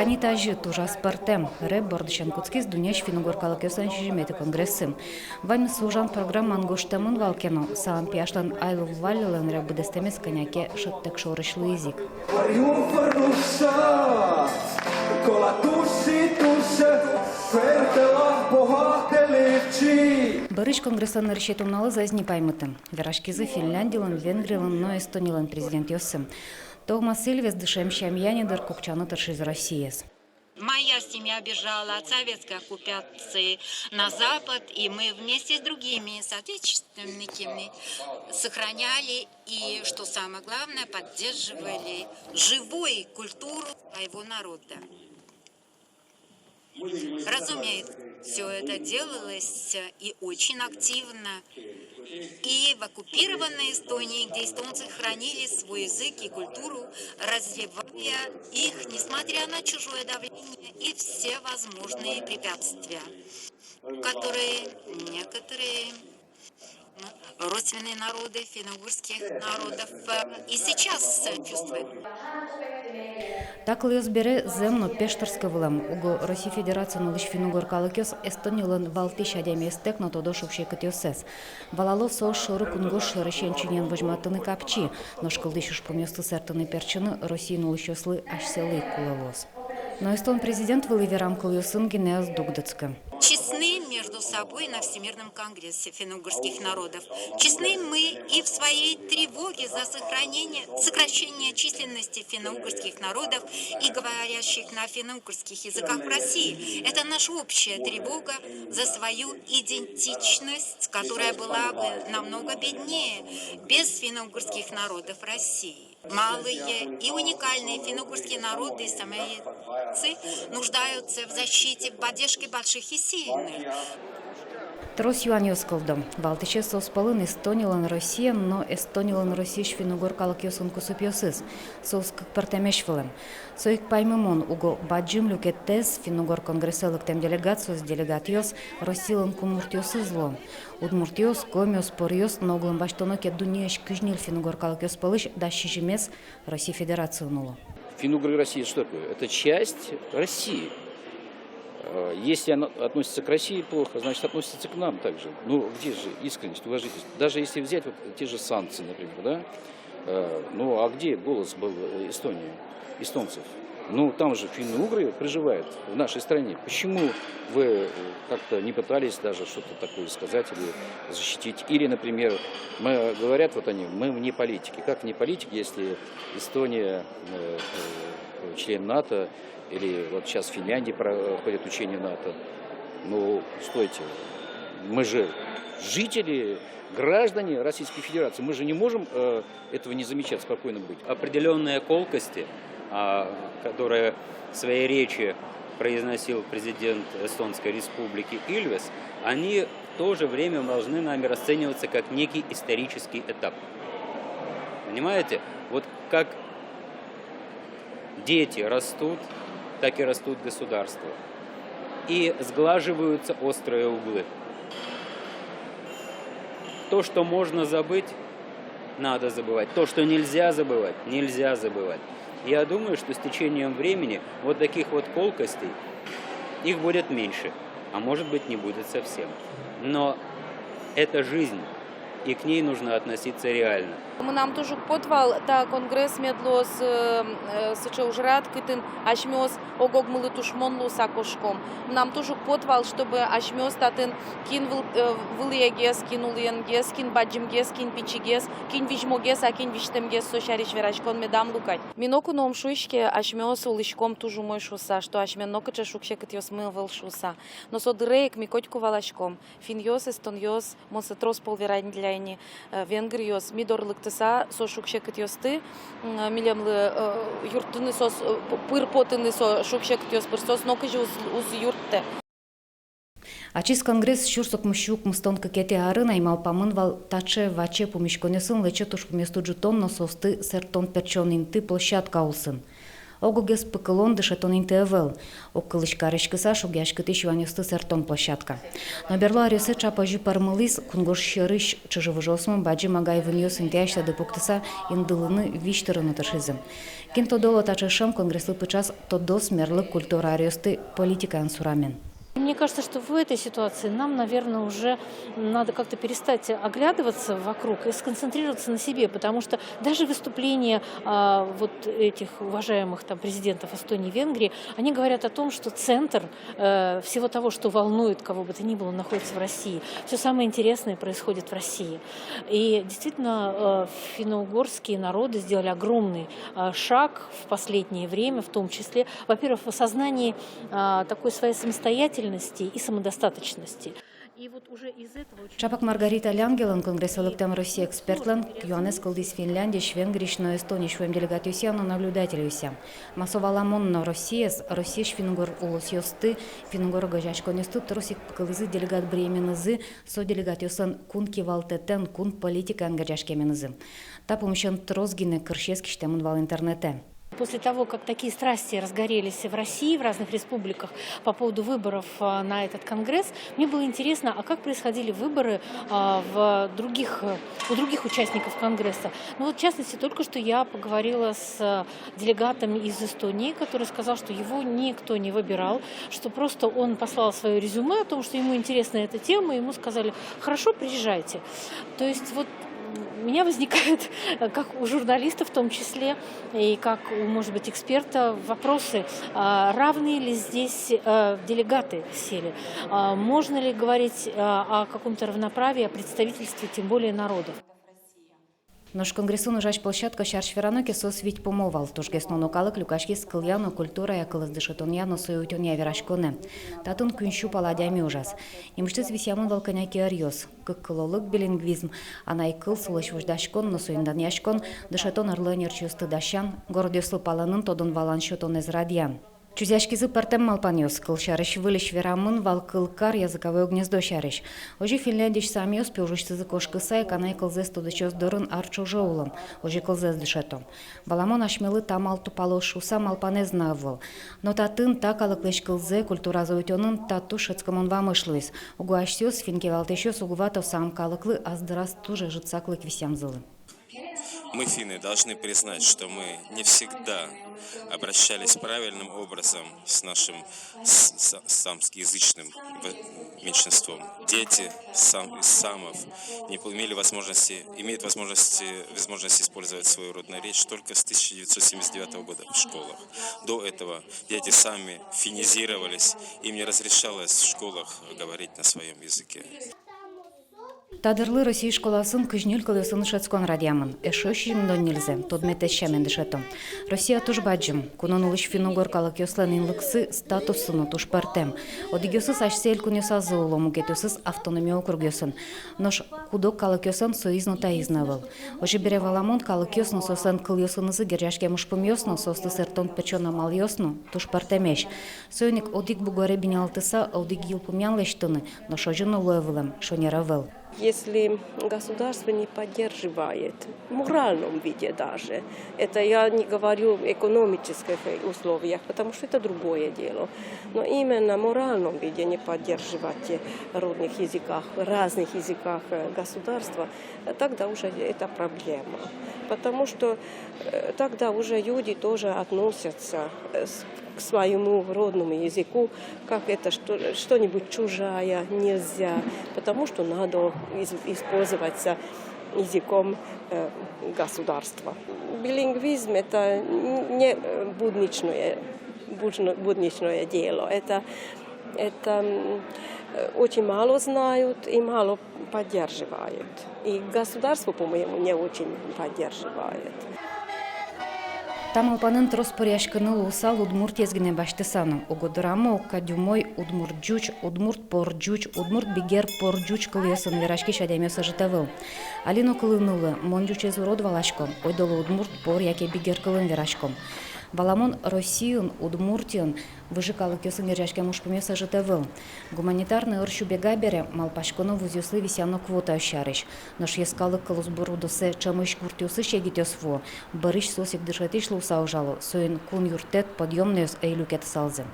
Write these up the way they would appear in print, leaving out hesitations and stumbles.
Канита жит уже спортем. Рэп Бордышан-Куцкис Дуняш Финугоркалык ёсан шижимети конгрессым. Вань служан программа ангоштамын валкено. Саан пияшлан айлу валилен рэп будестемес коняке шыттык шорышлы язык. Барыш конгрессан решетумналы зазни паймытым. Верашкизы Финляндиялан, Венгриялан, но Эстониялан президент ёссым. Тома Сильвес дышем щамьянидер кукчаны из России. Моя семья бежала от советской оккупации на Запад, и мы вместе с другими соотечественниками сохраняли и, что самое главное, поддерживали живую культуру своего народа. Разумеется, все это делалось и очень активно. И в оккупированной Эстонии, где эстонцы хранили свой язык и культуру, развивая их, несмотря на чужое давление и все возможные препятствия, которые некоторые родственные народы финно-угорских народов и сейчас чувствуют. Так льёс бере земно пештерска вылам. Уго Россия Федерацияны лыш финугор калыкёс Эстониялан валтиш адями эстекно тодошук шекытёсес. Валалов сош шоры кунгош ращенчинен вожматыны капчи, но шкылдыш помёсты сертыны перчыны Россияны лыщёслы аж селы кулавоз. Но эстон президент выливерам кылёсын генеаз дугдыцка. Честны между собой на Всемирном конгрессе финно-угорских народов. Честны мы и в своей тревоге за сокращение численности финно-угорских народов и говорящих на финно-угорских языках в России. Это наша общая тревога за свою идентичность, которая была бы намного беднее без финно-угорских народов России. Малые и уникальные финно-угорские народы и самоедцы нуждаются в защите, в поддержке больших и сильных. Трос юан ёскалдым. Балтиче соспалын Эстониялан Россия, но Эстониялан Россия финугор калык ёсын кусып ёсыз. Сос как партамеш вылым. Соик паймымон уго баджим люкеттес финугор конгресселык тем делегациос делегатиос Россиялан кумурт ёсызло. Удмурт ёс, комёс, пор ёс, но углым баштоноке дуниеш күжнил финугор калык ёспалыш да шижимес Россия Федерация нуло. Финугор Россия что такое? Это часть России. Если она относится к России плохо, значит относится к нам также. Ну, где же искренность, уважительность? Даже если взять вот те же санкции, например, да? Ну, а где голос был Эстонии, эстонцев? Ну, там же финно-угры проживают в нашей стране. Почему вы как-то не пытались даже что-то такое сказать или защитить? Или, например, говорят вот они, мы вне политики. Как вне политики, если Эстония член НАТО, или вот сейчас в Финляндии проходит учение НАТО. Ну, стойте, мы же жители, граждане Российской Федерации. Мы же не можем этого не замечать, спокойно быть. Определенные колкости, которые в своей речи произносил президент Эстонской Республики Ильвес, они в то же время должны нами расцениваться как некий исторический этап. Понимаете? Вот как дети растут, так и растут государства. И сглаживаются острые углы. То, что можно забыть, надо забывать. То, что нельзя забывать, нельзя забывать. Я думаю, что с течением времени вот таких вот колкостей, их будет меньше, а может быть не будет совсем. Но это жизнь, и к ней нужно относиться реально. Нам тоже подвал, та конгресс медлос сычаужрат кытын ашмёс огогмылы тушмонлу сакошком. Нам тоже подвал, чтобы ашмёс татын кин выльегес, кин ульенгес, кин баджимгес, кин пичигес, кин вижмогес, а кин виштемгес сошариш верашкон медам лукать. Миноку ном шуишке ашмёс улышком тужу мой шуса, что ашмен нокача шукше кытьёс мывал шуса. Но содрейк микотьку валашком. Финьёс, эстоньёс, монсетрос полверайнляйни, венгриёс, мидорлык со шукшекет ёсты, милемлы юртыны сос пырпотыны со шукшекет ёс пырсос нокыжы уз юртте. Ачис конгресс шурсок мущук мустонка кети арына имал памын вал таче ваче помещконесын лече туш поместу джутон но состы сертон перчонин ты площадка улсын. Огогес пыкылон дышетон интевел. Оккылышкарышкыса шугяшкыты шиванюсты сертон площадка. Но берло арёсы чапажу пармылыс кунгош шырыш чыжывыжосмын баджи магай выньёс интяшта депуктыса индылыны виштырыны тышизым. Кин тодоло тачышым конгресслы пычас тодос мерлы культура арёсты политика ансурамен. Мне кажется, что в этой ситуации нам, наверное, уже надо как-то перестать оглядываться вокруг и сконцентрироваться на себе, потому что даже выступления вот этих уважаемых там президентов Эстонии и Венгрии, они говорят о том, что центр всего того, что волнует кого бы то ни было, находится в России. Все самое интересное происходит в России. И действительно, финно-угорские народы сделали огромный шаг в последнее время, в том числе, во-первых, в осознании такой своей самостоятельности и самодостаточности. И вот уже из этого... Чапак Маргарита Лянгелан, конгрессолыктам России экспертлан, Кюанес кылдис Финляндия, Швенгриш, но Эстония, швем делегатюся, но наблюдателюся. Масоваламон на Россия фингор улосьосты, фингор гажачконесту, тросик кылызы делегат бременызы, со делегатюсан кун кивалтетен, кун политика ангажашкеменызы. Та помощен трозгины кыршески штемун вал интернете. После того, как такие страсти разгорелись в России, в разных республиках по поводу выборов на этот конгресс, мне было интересно, а как происходили выборы у других участников конгресса. Ну вот, в частности, только что я поговорила с делегатом из Эстонии, который сказал, что его никто не выбирал, что просто он послал свое резюме о том, что ему интересна эта тема, и ему сказали: хорошо, приезжайте. То есть вот у меня возникают, как у журналиста в том числе, и как у, может быть, эксперта, вопросы, равные ли здесь делегаты сели, можно ли говорить о каком-то равноправии, о представительстве, тем более народов. Наш конгрессун ужач площадка шаршвераноке сосвить помовал, тушгесно нокалык люкашки скыльяно культура якылыз дышетоньяно соютонья верашконе. Татун күншу паладями ужас. Имштыз висямун волканяки арьос. Кыккылолык билингвизм, анайкыл сулыш вождашкон, но союндан яшкон, дышетон орлынер чувствы дащан, городёслы паланын тодун валан шотон из радьян. Чузяшкизы партем малпанёс, кыл шарыш вылыш верамын, вал кылкар языковое гнездо шарыш. Ожи Финляндиш самиос пеужышцызы кошкысай, канай кылзес тодычос дырын арчо жоулым, ожи кылзес дышетом. Баламон ашмелы тамал тупало шуса малпанез навыл. Но татын так алыклыш кылзе культура зойтёнын тату шыцкамон вамышлыйс. Угу ашсёс финкевалтешёс угуватов сам калыклы аздырас туже жыцаклык висямзылы. Мы, финны, должны признать, что мы не всегда обращались правильным образом с нашим самскоязычным меньшинством. Дети из самов не имеют возможности использовать свою родную речь только с 1979 года в школах. До этого дети сами финизировались, им не разрешалось в школах говорить на своем языке. Тадырлы Россия школасын күжнюл кылысын шацкон радиамын. Эшошим дон нельзе, тодметешемен дышетом. Россия туш баджым, кунон улыш финугор калак ёслан инлыксы статусыны туш партем. Одигёсыз ашсель кунёсазы улому кетёсыз автономия округ ёсын. Нош кудок калак ёсын соизно таизнавыл. Ожи бере валамон калак ёсны сослен кыл ёсынызы гержашке мушпым ёсны, сослы сертон печёна мал ёсны, туш партемеш. Сойник одик бугоре бинялтыса, одик йылпумян лештыны, но шожын уловылым, шонеравыл. Если государство не поддерживает, в моральном виде даже, это я не говорю в экономических условиях, потому что это другое дело, но именно в моральном виде не поддерживать в родных языках, в разных языках государства, тогда уже это проблема. Потому что тогда уже люди тоже относятся к своему родному языку, как это что-нибудь чужая нельзя, потому что надо использоваться языком государства. Билингвизм – это не будничное дело, это очень мало знают и мало поддерживают. И государство, по-моему, не очень поддерживает. Там алпанын троспоряшкыны усал удмурт езгіне баштысаным. Угодырамы оккадюмой удмурт джуч, удмурт порджуч, удмурт бигер порджуч кылысын верашки шадемеса жытавыл. Алино кылынылы, монджуч ез урод валашком, ойдолы удмурт пор яке бигер кылын верашком. Баламон Россиюн, Удмуртиюн, выжикалык ёсын ержашке мушпымеса житевыл. Гуманитарный ырщу бегабере малпашкону вузюслы висяно квота ощарыш. Наш ескалык калузбурудусе чамыш куртюсы шегитёсво. Барыш сосик дышатиш лусаужалу, соин кун юртет подъемнеюс эйлюкет салзе.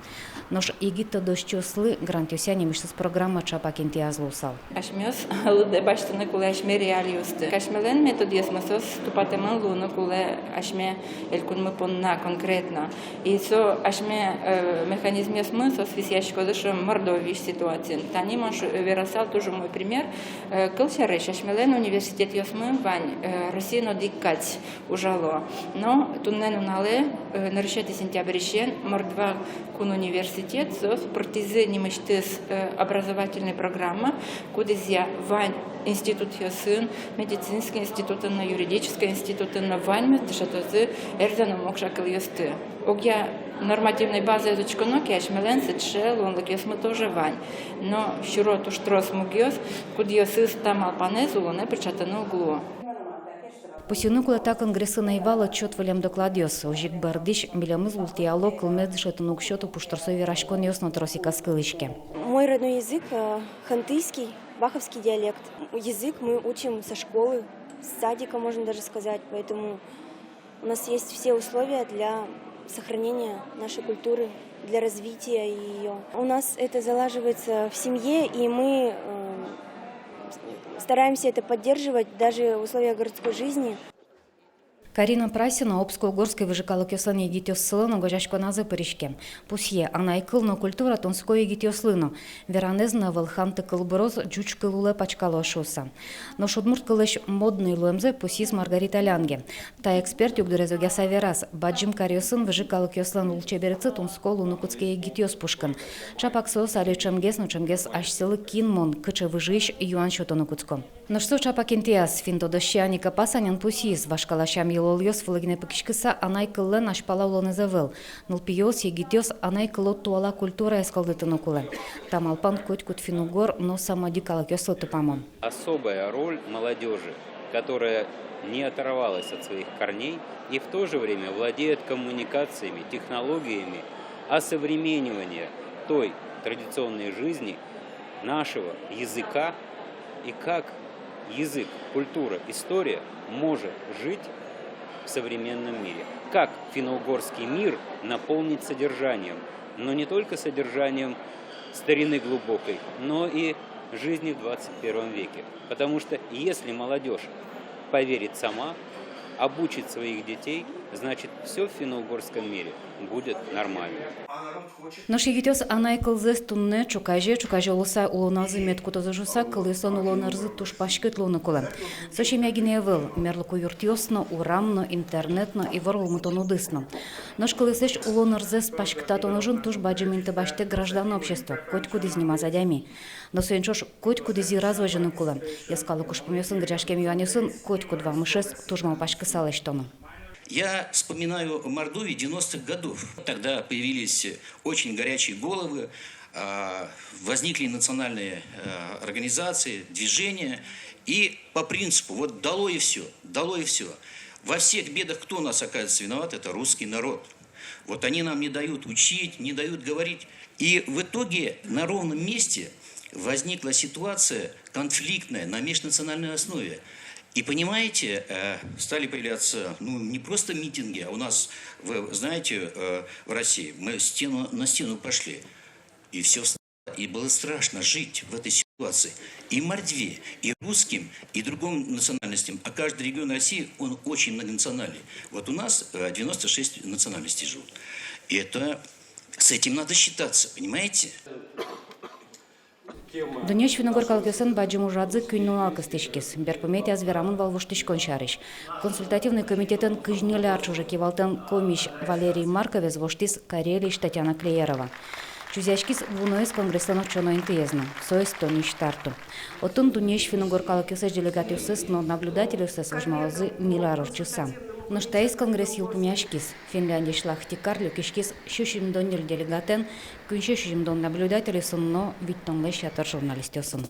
Наш игита дощуслы грантюсяне мишсыз программа чапакенти азлусал. Ашмёс луде баштыны куле ашме реалиусты. Кашмелен методиес масос тупатеман луну куле ашме элькунмы понна конкретно. И со ашме механизмес мы со свисящего дыша мордович ситуации. Тани маш верасал тоже мой пример. Кылчарыш ашмелен университет ёсмы вань Россия диккать ужало. Но туннену нале нарушайте сентябрьщен мордва кун университет со партизы немыштыс образовательной программы, куда я вань институт ёсын, медицинский институт, на юридический институт, на вань дышатозы эрзану мокшакл ёсты. Огя нормативной базы изучконоки ашмелен сетшел, он лак ёсмы тоже вань. Но щуроту штрос мугёс, куда ёсыс там алпанезу, он причатану углу. Посюнукла та конгрессы наивала чет валям докладёс. Ожик бардиш милямыз ултиало кылмед шатунук счету пушторсови рашкон ёсно тросика скылышке. Мой родной язык хантыйский, баховский диалект. Язык мы учим со школы, с садика, можно даже сказать. Поэтому у нас есть все условия для сохранения нашей культуры, для развития ее. У нас это залаживается в семье, и мы стараемся это поддерживать даже в условиях городской жизни. Карина Прасина, Обско-Угорской выжикалык ёслын егитёс сылыну гожашконазы пыришке. Пусье, она и кылно культура тонской егитёслыну. Веранезна вылханты кылброз джуч кылуле пачкало шуса. Но шудмурт кылыш модный луэмзе пусис Маргарита Лянге. Та эксперт югдурезугя саверас. Баджим карьёсын выжикалык ёслын улчеберцы тонской лунукутский егитёс пушкан. Чапак сос али чемгес, но чемгес аж сылы кинмон, кыче выжиш юан шотонукутском. Но что чапак интиас, финто дощаника пасанин пусис, вашкалашам Лолиос флагне пекишкиса анай кыллен ашпалаулоны завыл. Нылпиос егитёс анай кыло туала культура эскалдытыну кулы. Там алпан котькут финугор, но самодикалык ёслы тупамон. Особая роль молодежи, которая не оторвалась от своих корней и в то же время владеет коммуникациями, технологиями осовременивания той традиционной жизни, нашего языка и как язык, культура, история может жить в современном мире. Как финно-угорский мир наполнить содержанием, но не только содержанием старины глубокой, но и жизни в 21 веке. Потому что если молодежь поверит сама, обучит своих детей, значит все в финно-угорском мире будет нормально. Наш егитёс анай кылзес тунне чукаже улуса улуназы меткуто зажуса кылысон улонарзы тушпашкет луны кулы. Сочемягине выл, мерлыку юртёсно, урамно, интернетно и ворвумутону дысно. Наш кылысеш улонарзес пашкта нужен туш баджименты баште граждан общества, котьку дизнима задями. Но соенчош котьку дизи развожены кулы. Яскалы кушпумёсын гряшкем юанёсын котьку два мышес тужмал пашкы салештону. Я вспоминаю Мордовию 90-х годов. Тогда появились очень горячие головы, возникли национальные организации, движения. И по принципу, вот дало и все, дало и все. Во всех бедах кто у нас оказывается виноват? Это русский народ. Вот они нам не дают учить, не дают говорить. И в итоге на ровном месте возникла ситуация конфликтная на межнациональной основе. И понимаете, стали появляться не просто митинги, а у нас, вы знаете, в России мы на стену пошли. И все встало. И было страшно жить в этой ситуации. И мордве, и русским, и другим национальностям. А каждый регион России, он очень многонациональный. Вот у нас 96 национальностей живут. И это, с этим надо считаться, понимаете? Дунеш финогоркалык ёсын баджиму жадзы күннуа кыстышкес. Берпометия зверамын валвуштышкон шарыш. Консультативный комитетен кыжнелі арчужаки валтын комиш Валерий Марковец воштис Карелиш Татьяна Клеерова. Чузяшкис вуноис конгресстанов чоноин тезно. Соис тониш тарту. Отын дунеш финогоркалык ёсыш делегатиусыз, но наблюдателюсыз вожмалазы миляров часа. Но что из конгресс юлпумяшкис, Финляндия шлахти карлю кишкис, щущимдоннер делегатен, күнше щущимдон наблюдателю сын, но ведь тонлы шатар журналистёсын.